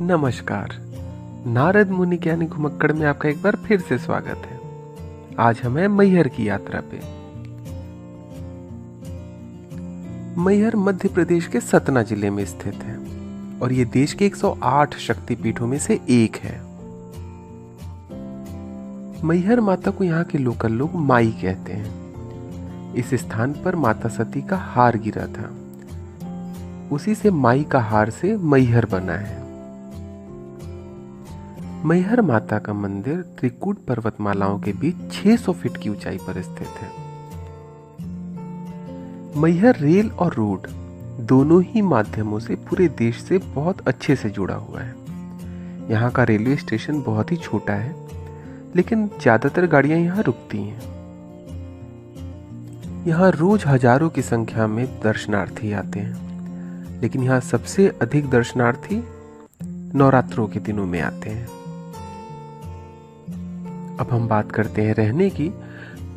नमस्कार। नारद मुनि ज्ञानी घुमक्कड़ में आपका एक बार फिर से स्वागत है। आज हम हैं मैहर की यात्रा पे। मैहर मध्य प्रदेश के सतना जिले में स्थित है और ये देश के 108 शक्तिपीठों में से एक है। मैहर माता को यहाँ के लोकल लोग माई कहते हैं। इस स्थान पर माता सती का हार गिरा था, उसी से माई का हार से मैहर बना है। मैहर माता का मंदिर त्रिकूट पर्वतमालाओं के बीच 600 फीट की ऊंचाई पर स्थित है। मैहर रेल और रोड दोनों ही माध्यमों से पूरे देश से बहुत अच्छे से जुड़ा हुआ है। यहाँ का रेलवे स्टेशन बहुत ही छोटा है, लेकिन ज्यादातर गाड़ियां यहाँ रुकती हैं। यहाँ रोज हजारों की संख्या में दर्शनार्थी आते हैं, लेकिन यहाँ सबसे अधिक दर्शनार्थी नवरात्रों के दिनों में आते हैं। अब हम बात करते हैं रहने की।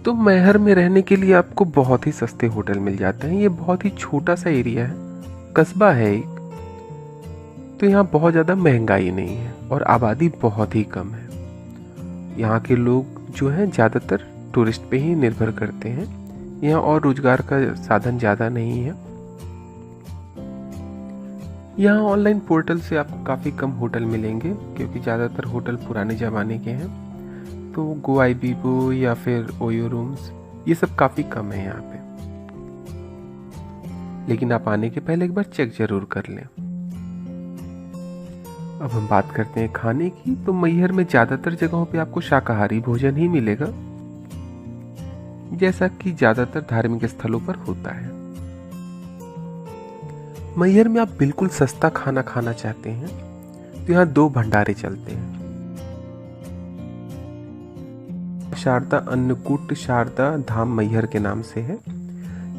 तो मैहर में रहने के लिए आपको बहुत ही सस्ते होटल मिल जाते हैं। ये बहुत ही छोटा सा एरिया है, कस्बा है एक, तो यहाँ बहुत ज़्यादा महंगाई नहीं है और आबादी बहुत ही कम है। यहाँ के लोग जो हैं ज़्यादातर टूरिस्ट पे ही निर्भर करते हैं। यहाँ और रोजगार का साधन ज़्यादा नहीं है। यहाँ ऑनलाइन पोर्टल से आपको काफ़ी कम होटल मिलेंगे, क्योंकि ज़्यादातर होटल पुराने ज़माने के हैं। तो गोआईबीबो या फिर ओयो रूम्स ये सब काफ़ी कम है यहाँ पे, लेकिन आप आने के पहले एक बार चेक जरूर कर लें। अब हम बात करते हैं खाने की। तो मैहर में ज़्यादातर जगहों पे आपको शाकाहारी भोजन ही मिलेगा, जैसा कि ज़्यादातर धार्मिक स्थलों पर होता है। मैहर में आप बिल्कुल सस्ता खाना खाना चाहते हैं तो यहाँ 2 भंडारे चलते हैं। शारदा अन्नकूट शारदा धाम मैहर के नाम से है।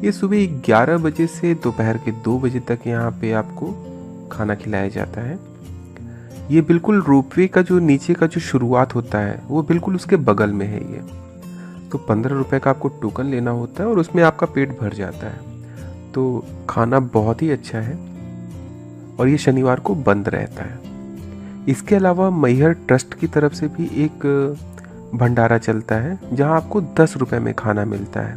ये सुबह 11 बजे से दोपहर के 2 बजे तक यहाँ पे आपको खाना खिलाया जाता है। ये बिल्कुल रोपवे का जो नीचे का जो शुरुआत होता है वो बिल्कुल उसके बगल में है ये। तो 15 रुपए का आपको टोकन लेना होता है और उसमें आपका पेट भर जाता है। तो खाना बहुत ही अच्छा है और ये शनिवार को बंद रहता है। इसके अलावा मैहर ट्रस्ट की तरफ से भी एक भंडारा चलता है, जहां आपको 10 रुपए में खाना मिलता है।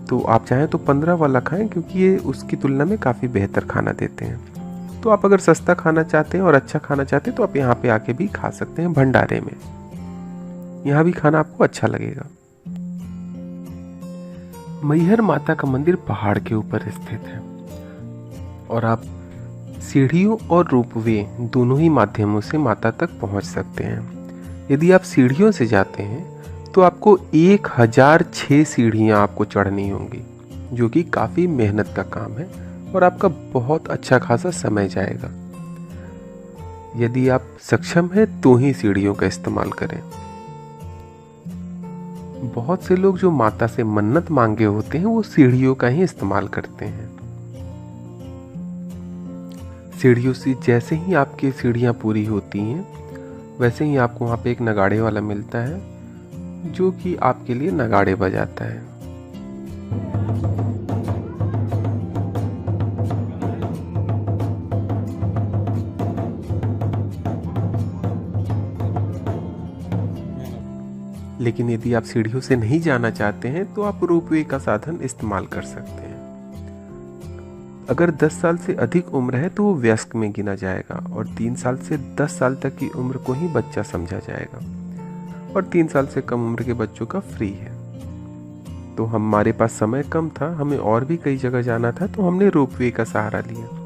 तो आप चाहें तो 15 वाला खाएं, क्योंकि ये उसकी तुलना में काफ़ी बेहतर खाना देते हैं। तो आप अगर सस्ता खाना चाहते हैं और अच्छा खाना चाहते हैं तो आप यहाँ पे आके भी खा सकते हैं भंडारे में। यहाँ भी खाना आपको अच्छा लगेगा। मैहर माता का मंदिर पहाड़ के ऊपर स्थित है और आप सीढ़ियों और रोपवे दोनों ही माध्यमों से माता तक पहुंच सकते हैं। यदि आप सीढ़ियों से जाते हैं तो आपको 1006 सीढ़ियां आपको चढ़नी होंगी, जो कि काफ़ी मेहनत का काम है और आपका बहुत अच्छा खासा समय जाएगा। यदि आप सक्षम हैं तो ही सीढ़ियों का इस्तेमाल करें। बहुत से लोग जो माता से मन्नत मांगे होते हैं वो सीढ़ियों का ही इस्तेमाल करते हैं। सीढ़ियों से जैसे ही आपकी सीढ़ियां पूरी होती हैं, वैसे ही आपको वहाँ पे एक नगाड़े वाला मिलता है, जो कि आपके लिए नगाड़े बजाता है। लेकिन यदि आप सीढ़ियों से नहीं जाना चाहते हैं तो आप रोपवे का साधन इस्तेमाल कर सकते हैं। अगर 10 साल से अधिक उम्र है तो वो वयस्क में गिना जाएगा और 3 साल से 10 साल तक की उम्र को ही बच्चा समझा जाएगा और 3 साल से कम उम्र के बच्चों का फ्री है। तो हमारे पास समय कम था, हमें और भी कई जगह जाना था, तो हमने रोपवे का सहारा लिया।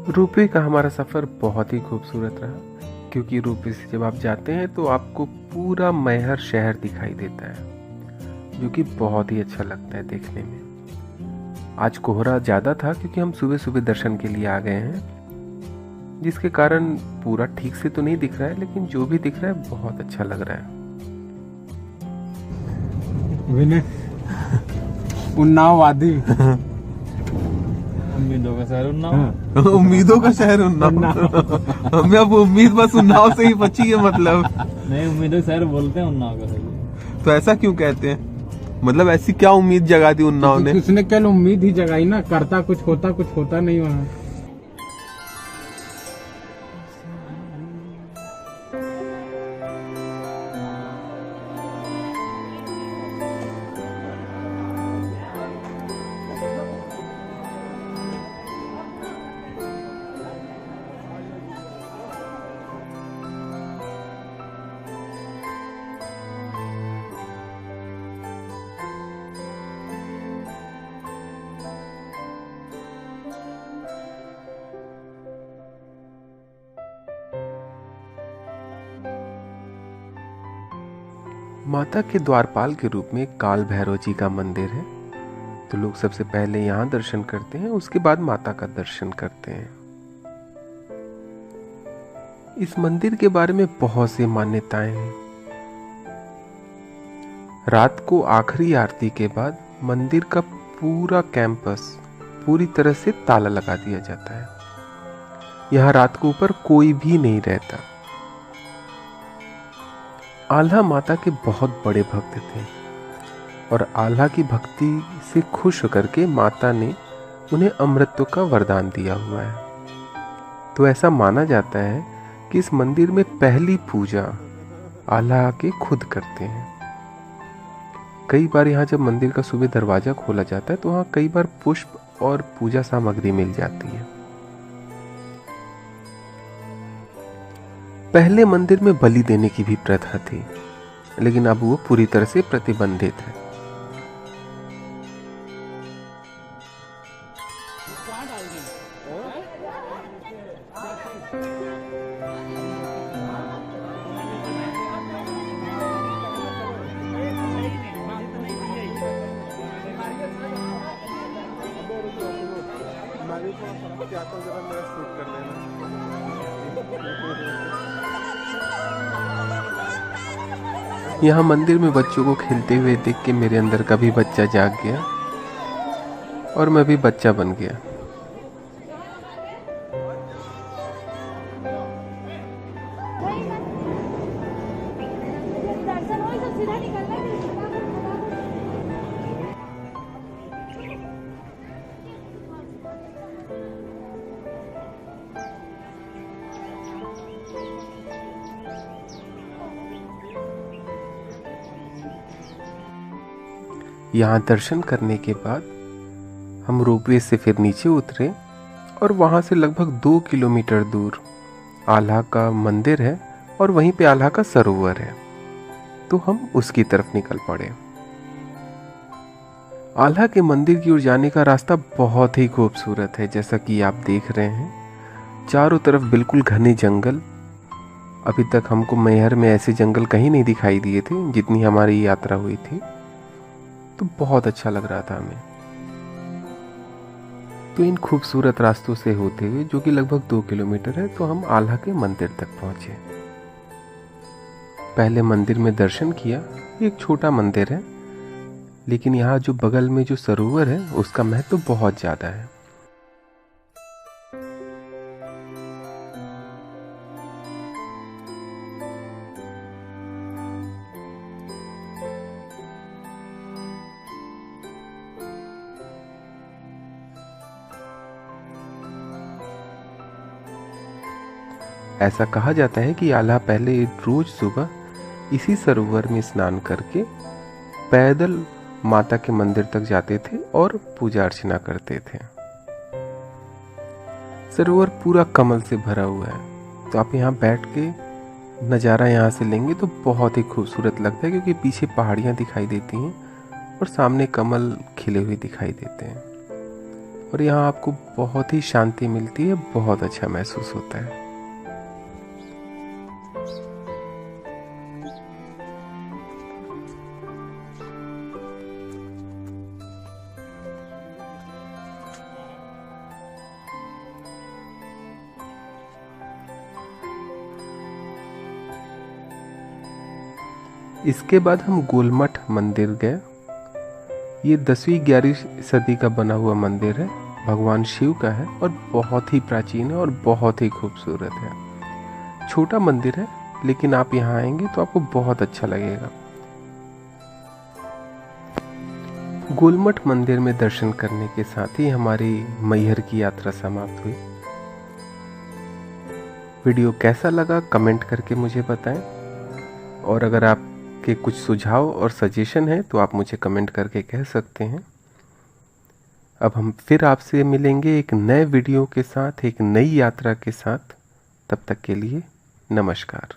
रोपवे का हमारा सफ़र बहुत ही खूबसूरत रहा, क्योंकि रोपवे से जब आप जाते हैं तो आपको पूरा मैहर शहर दिखाई देता है, जो कि बहुत ही अच्छा लगता है देखने में। आज कोहरा ज़्यादा था क्योंकि हम सुबह सुबह दर्शन के लिए आ गए हैं, जिसके कारण पूरा ठीक से तो नहीं दिख रहा है, लेकिन जो भी दिख रहा है बहुत अच्छा लग रहा है। विनय उन्नाव वादी। उम्मीदों का शहर उन्नाव। उम्मीदों का शहर उन्नाव। हमें अब उम्मीद बस उन्नाव से ही बची है मतलब। नहीं, उम्मीदों का शहर बोलते हैं उन्नाव का। तो ऐसा क्यों कहते हैं? मतलब ऐसी क्या उम्मीद जगा दी उन्नाव ने? उसने केवल उम्मीद ही जगाई ना, करता कुछ होता नहीं वहाँ। माता के द्वारपाल के रूप में काल भैरव जी का मंदिर है। तो लोग सबसे पहले यहाँ दर्शन करते हैं, उसके बाद माता का दर्शन करते हैं। इस मंदिर के बारे में बहुत सी मान्यताएं हैं। रात को आखिरी आरती के बाद मंदिर का पूरा कैंपस पूरी तरह से ताला लगा दिया जाता है। यहाँ रात को ऊपर कोई भी नहीं रहता। आल्हा माता के बहुत बड़े भक्त थे और आल्हा की भक्ति से खुश होकर के माता ने उन्हें अमृतत्व का वरदान दिया हुआ है। तो ऐसा माना जाता है कि इस मंदिर में पहली पूजा आल्हा आके खुद करते हैं। कई बार यहाँ जब मंदिर का सुबह दरवाजा खोला जाता है तो वहाँ कई बार पुष्प और पूजा सामग्री मिल जाती है। पहले मंदिर में बलि देने की भी प्रथा थी, लेकिन अब वो पूरी तरह से प्रतिबंधित है। यहाँ मंदिर में बच्चों को खेलते हुए देख के मेरे अंदर का भी बच्चा जाग गया और मैं भी बच्चा बन गया। यहाँ दर्शन करने के बाद हम रोपवे से फिर नीचे उतरे और वहाँ से लगभग 2 किलोमीटर दूर आल्हा का मंदिर है और वहीं पे आल्हा का सरोवर है। तो हम उसकी तरफ निकल पड़े। आल्हा के मंदिर की ओर जाने का रास्ता बहुत ही खूबसूरत है। जैसा कि आप देख रहे हैं, चारों तरफ बिल्कुल घने जंगल। अभी तक हमको मैहर में ऐसे जंगल कहीं नहीं दिखाई दिए थे जितनी हमारी यात्रा हुई थी। तो बहुत अच्छा लग रहा था हमें। तो इन खूबसूरत रास्तों से होते हुए, जो कि लगभग 2 किलोमीटर है, तो हम आल्हा के मंदिर तक पहुंचे। पहले मंदिर में दर्शन किया। एक छोटा मंदिर है, लेकिन यहाँ जो बगल में जो सरोवर है उसका महत्व तो बहुत ज्यादा है। ऐसा कहा जाता है कि आल्हा पहले रोज सुबह इसी सरोवर में स्नान करके पैदल माता के मंदिर तक जाते थे और पूजा अर्चना करते थे। सरोवर पूरा कमल से भरा हुआ है, तो आप यहाँ बैठ के नज़ारा यहाँ से लेंगे तो बहुत ही खूबसूरत लगता है, क्योंकि पीछे पहाड़ियाँ दिखाई देती हैं और सामने कमल खिले हुए दिखाई देते हैं। और यहाँ आपको बहुत ही शांति मिलती है, बहुत अच्छा महसूस होता है। इसके बाद हम गोलमठ मंदिर गए ये 10वीं 11वीं सदी का बना हुआ मंदिर है, भगवान शिव का है और बहुत ही प्राचीन है और बहुत ही खूबसूरत है। छोटा मंदिर है लेकिन आप यहाँ आएंगे तो आपको बहुत अच्छा लगेगा। गोलमठ मंदिर में दर्शन करने के साथ ही हमारी मैहर की यात्रा समाप्त हुई। वीडियो कैसा लगा कमेंट करके मुझे बताएं, और अगर आपके कुछ सुझाव और सजेशन है तो आप मुझे कमेंट करके कह सकते हैं। अब हम फिर आपसे मिलेंगे एक नए वीडियो के साथ, एक नई यात्रा के साथ। तब तक के लिए नमस्कार।